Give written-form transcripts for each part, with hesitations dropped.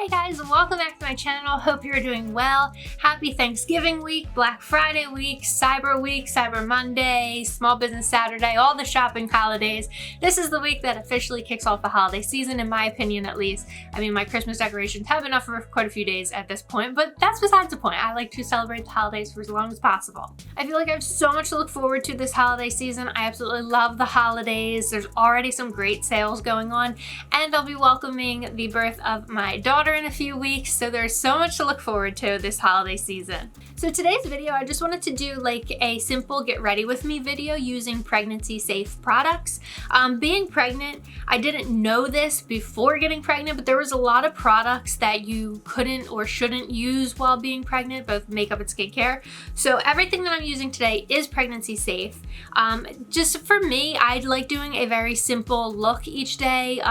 Hi guys, welcome back to my channel. Hope you're doing well. Happy Thanksgiving week, Black Friday week, Cyber Monday, Small Business Saturday, all the shopping holidays. This is the week that officially kicks off the holiday season, in my opinion at least. I mean, my Christmas decorations have been up for quite a few days at this point, but that's besides the point. I like to celebrate the holidays for as long as possible. I feel like I have so much to look forward to this holiday season. I absolutely love the holidays. There's already some great sales going on, and I'll be welcoming the birth of my daughter in a few weeks, so there's so much to look forward to this holiday season. So today's video, I just wanted to do like a simple get ready with me video using pregnancy safe products. Being pregnant, I didn't know this before getting pregnant, but there was a lot of products that you couldn't or shouldn't use while being pregnant, both makeup and skincare. So everything that I'm using today is pregnancy safe. Just for me, I like doing a very simple look each day,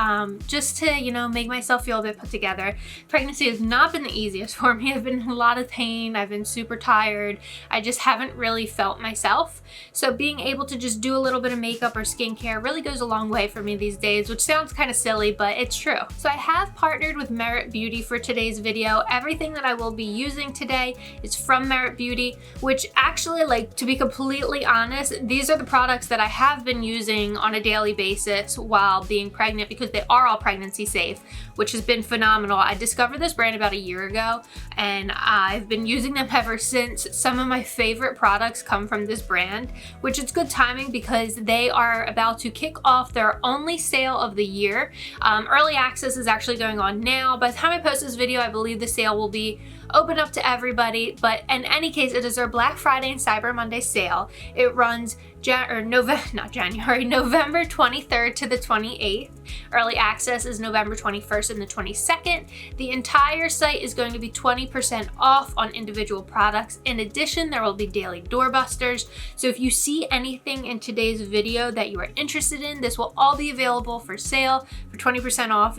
just to, you know, make myself feel a bit put together. Pregnancy has not been the easiest for me. I've been in a lot of pain. I've been super tired. I just haven't really felt myself. So being able to just do a little bit of makeup or skincare really goes a long way for me these days, which sounds kind of silly, but it's true. So I have partnered with Merit Beauty for today's video. Everything that I will be using today is from Merit Beauty, which actually, like, to be completely honest, these are the products that I have been using on a daily basis while being pregnant because they are all pregnancy safe, which has been phenomenal. I discovered this brand about a year ago and I've been using them ever since. Some of my favorite products come from this brand, which is good timing because they are about to kick off their only sale of the year. Early access is actually going on now. By the time I post this video, I believe the sale will be open up to everybody, but in any case, it is their Black Friday and Cyber Monday sale. It runs November 23rd to the 28th. Early access is November 21st and the 22nd. The entire site is going to be 20% off on individual products. In addition, there will be daily doorbusters. So if you see anything in today's video that you are interested in, this will all be available for sale for 20% off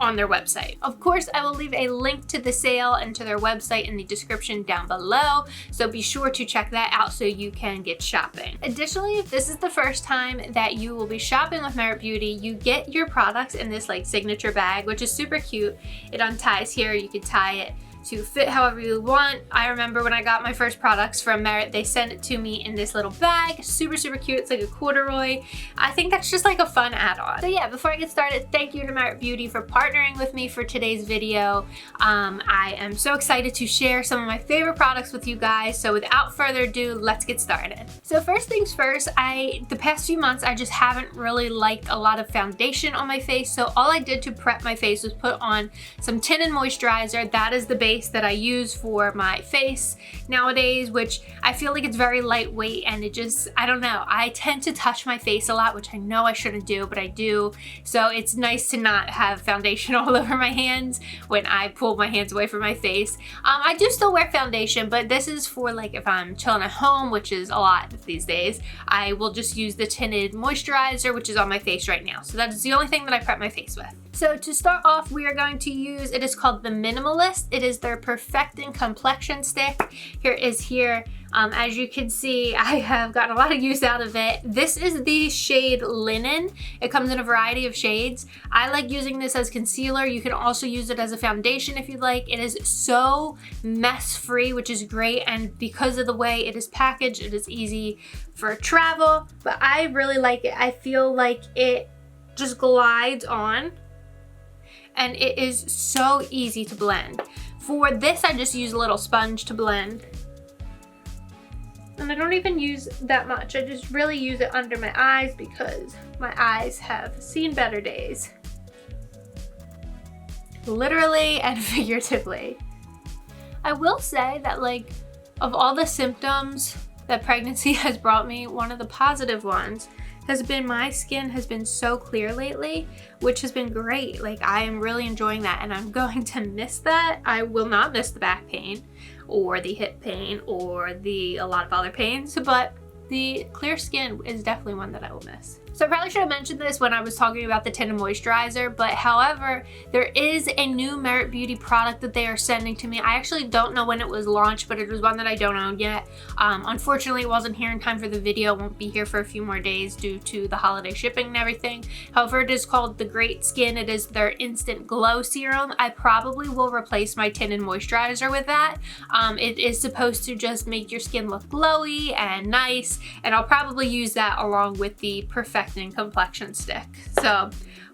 on their website. Of course, I will leave a link to the sale and to their website in the description down below, so be sure to check that out so you can get shopping. Additionally, if this is the first time that you will be shopping with Merit Beauty, you get your products in this like signature bag, which is super cute. It unties here, you can tie it to fit however you want. I remember when I got my first products from Merit, they sent it to me in this little bag. Super cute. It's like a corduroy. I think that's just like a fun add-on. So yeah, before I get started, thank you to Merit Beauty for partnering with me for today's video. I am so excited to share some of my favorite products with you guys. So without further ado, let's get started. So first things first, the past few months, I just haven't really liked a lot of foundation on my face. So all I did to prep my face was put on some tinted moisturizer. That is the base that I use for my face nowadays, which I feel like it's very lightweight and it just, I don't know, I tend to touch my face a lot, which I know I shouldn't do, but I do. So it's nice to not have foundation all over my hands when I pull my hands away from my face. I do still wear foundation, but this is for like if I'm chilling at home, which is a lot these days. I will just use the tinted moisturizer, which is on my face right now. So that is the only thing that I prep my face with. So to start off, we are going to use, it is called the Minimalist. It is their Perfecting Complexion Stick. Here. As you can see, I have gotten a lot of use out of it. This is the shade Linen. It comes in a variety of shades. I like using this as concealer. You can also use it as a foundation if you'd like. It is so mess-free, which is great. And because of the way it is packaged, it is easy for travel. But I really like it. I feel like it just glides on. And it is so easy to blend. For this, I just use a little sponge to blend. And I don't even use that much. I just really use it under my eyes because my eyes have seen better days. Literally and figuratively. I will say that, like, of all the symptoms that pregnancy has brought me, one of the positive ones has been my skin has been so clear lately, which has been great. Like, I am really enjoying that and I'm going to miss that. I will not miss the back pain or the hip pain or a lot of other pains, but the clear skin is definitely one that I will miss. So I probably should have mentioned this when I was talking about the tinted moisturizer, but however, there is a new Merit Beauty product that they are sending to me. I actually don't know when it was launched, but it was one that I don't own yet. Unfortunately, it wasn't here in time for the video. It won't be here for a few more days due to the holiday shipping and everything. However, it is called The Great Skin. It is their Instant Glow Serum. I probably will replace my tinted moisturizer with that. It is supposed to just make your skin look glowy and nice, and I'll probably use that along with the Perfecting Complexion Stick. So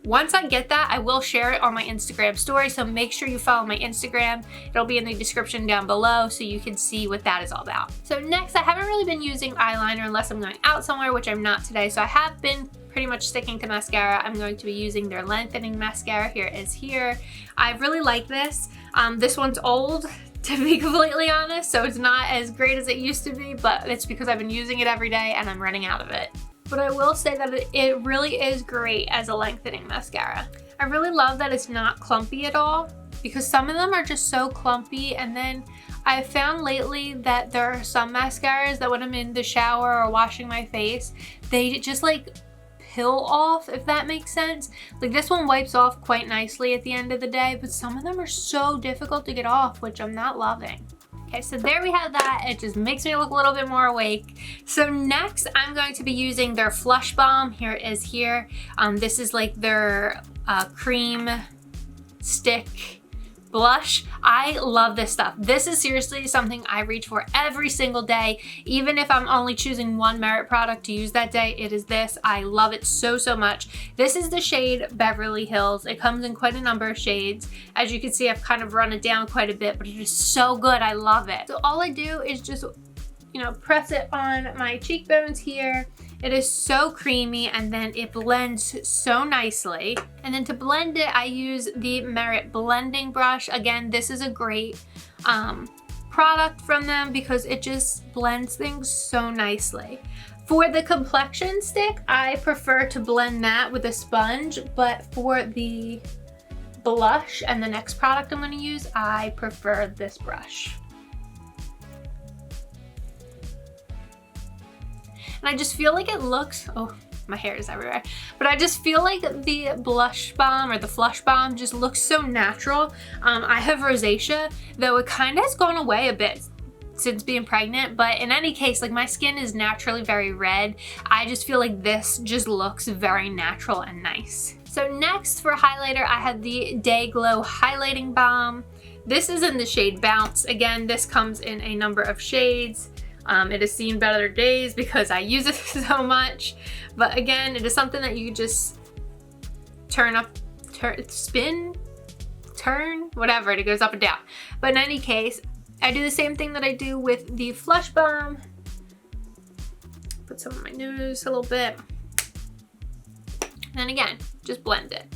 once I get that, I will share it on my Instagram story, so make sure you follow my Instagram. It'll be in the description down below so you can see what that is all about. So next, I haven't really been using eyeliner unless I'm going out somewhere, which I'm not today, so I have been pretty much sticking to mascara. I'm going to be using their lengthening mascara. Here it is here. I really like this. This one's old, to be completely honest, so it's not as great as it used to be, but it's because I've been using it every day and I'm running out of it. But I will say that it really is great as a lengthening mascara. I really love that it's not clumpy at all, because some of them are just so clumpy, and then I've found lately that there are some mascaras that when I'm in the shower or washing my face, they just like peel off, if that makes sense. Like this one wipes off quite nicely at the end of the day, but some of them are so difficult to get off, which I'm not loving. Okay, so there we have that. It just makes me look a little bit more awake. So next, I'm going to be using their Flush Balm. Here it is here. This is like their cream stick blush. I love this stuff. This is seriously something I reach for every single day. Even if I'm only choosing one Merit product to use that day, it is this. I love it so, so much. This is the shade Beverly Hills. It comes in quite a number of shades. As you can see, I've kind of run it down quite a bit, but it is so good. I love it. So all I do is just, you know, press it on my cheekbones here. It is so creamy, and then it blends so nicely. And then to blend it, I use the Merit blending brush. Again, this is a great product from them because it just blends things so nicely. For the complexion stick, I prefer to blend that with a sponge, but for the blush and the next product I'm going to use, I prefer this brush. And I just feel like it looks, oh, my hair is everywhere. But I just feel like the blush balm or the Flush Balm just looks so natural. I have rosacea, though it kind of has gone away a bit since being pregnant, but in any case, like my skin is naturally very red. I just feel like this just looks very natural and nice. So next for highlighter, I have the Day Glow Highlighting Balm. This is in the shade Bounce. Again, this comes in a number of shades. It has seen better days because I use it so much. But again, it is something that you just turn up, spin, turn, whatever, it goes up and down. But in any case, I do the same thing that I do with the Flush Balm. Put some on my nose a little bit. And then again, just blend it.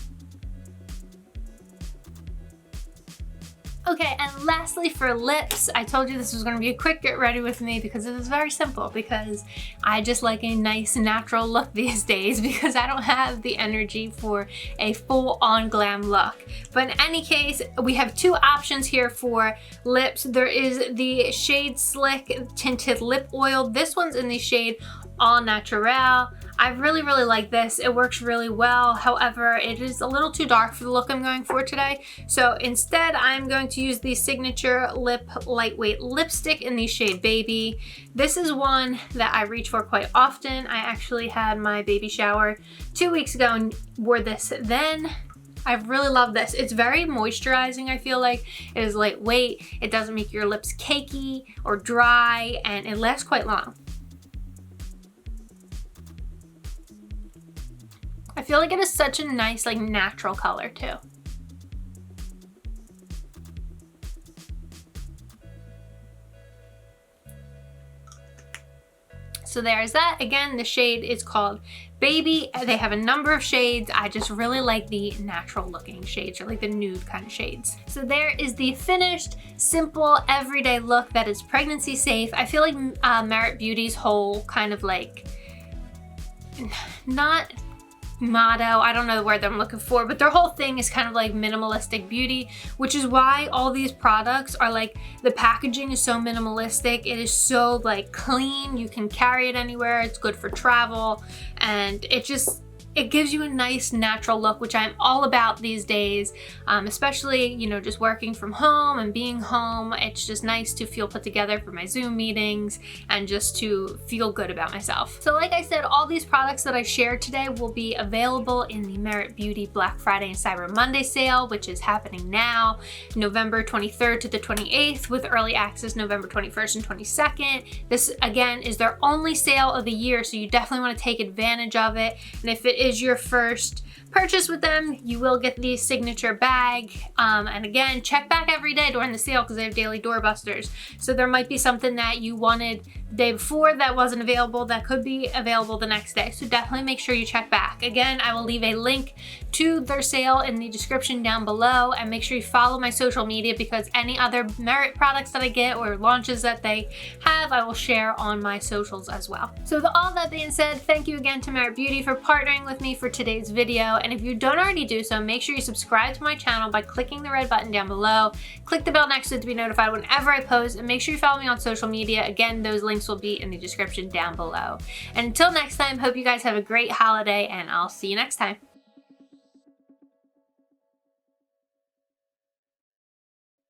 Okay, and lastly for lips, I told you this was going to be a quick get ready with me because it is very simple, because I just like a nice natural look these days because I don't have the energy for a full-on glam look. But in any case, we have two options here for lips. There is the Shade Slick Tinted Lip Oil. This one's in the shade All Natural. I really like this. It works really well. However, it is a little too dark for the look I'm going for today. So instead, I'm going to use the Signature Lip Lightweight Lipstick in the shade Baby. This is one that I reach for quite often. I actually had my baby shower 2 weeks ago and wore this then. I really love this. It's very moisturizing, I feel like. It is lightweight. It doesn't make your lips cakey or dry, and it lasts quite long. I feel like it is such a nice, like, natural color too. So there's that. Again, the shade is called Baby. They have a number of shades. I just really like the natural looking shades, or like the nude kind of shades. So there is the finished, simple, everyday look that is pregnancy safe. I feel like Merit Beauty's whole kind of like, not motto. I don't know the word that I'm looking for, but their whole thing is kind of like minimalistic beauty, which is why all these products are like, the packaging is so minimalistic. It is so like clean. You can carry it anywhere. It's good for travel, and it gives you a nice natural look, which I'm all about these days, especially, you know, just working from home and being home. It's just nice to feel put together for my Zoom meetings and just to feel good about myself. So like I said, all these products that I shared today will be available in the Merit Beauty Black Friday and Cyber Monday sale, which is happening now, November 23rd to the 28th, with early access November 21st and 22nd. This again is their only sale of the year, so you definitely want to take advantage of it. And if it is your first purchase with them, you will get the signature bag. And again, check back every day during the sale because they have daily doorbusters. So there might be something that you wanted the day before that wasn't available that could be available the next day. So definitely make sure you check back. Again, I will leave a link to their sale in the description down below, and make sure you follow my social media because any other Merit products that I get or launches that they have, I will share on my socials as well. So with all that being said, thank you again to Merit Beauty for partnering with me for today's video. And if you don't already do so, make sure you subscribe to my channel by clicking the red button down below. Click the bell next to it to be notified whenever I post, and make sure you follow me on social media. Again, those links will be in the description down below. And until next time, hope you guys have a great holiday, and I'll see you next time.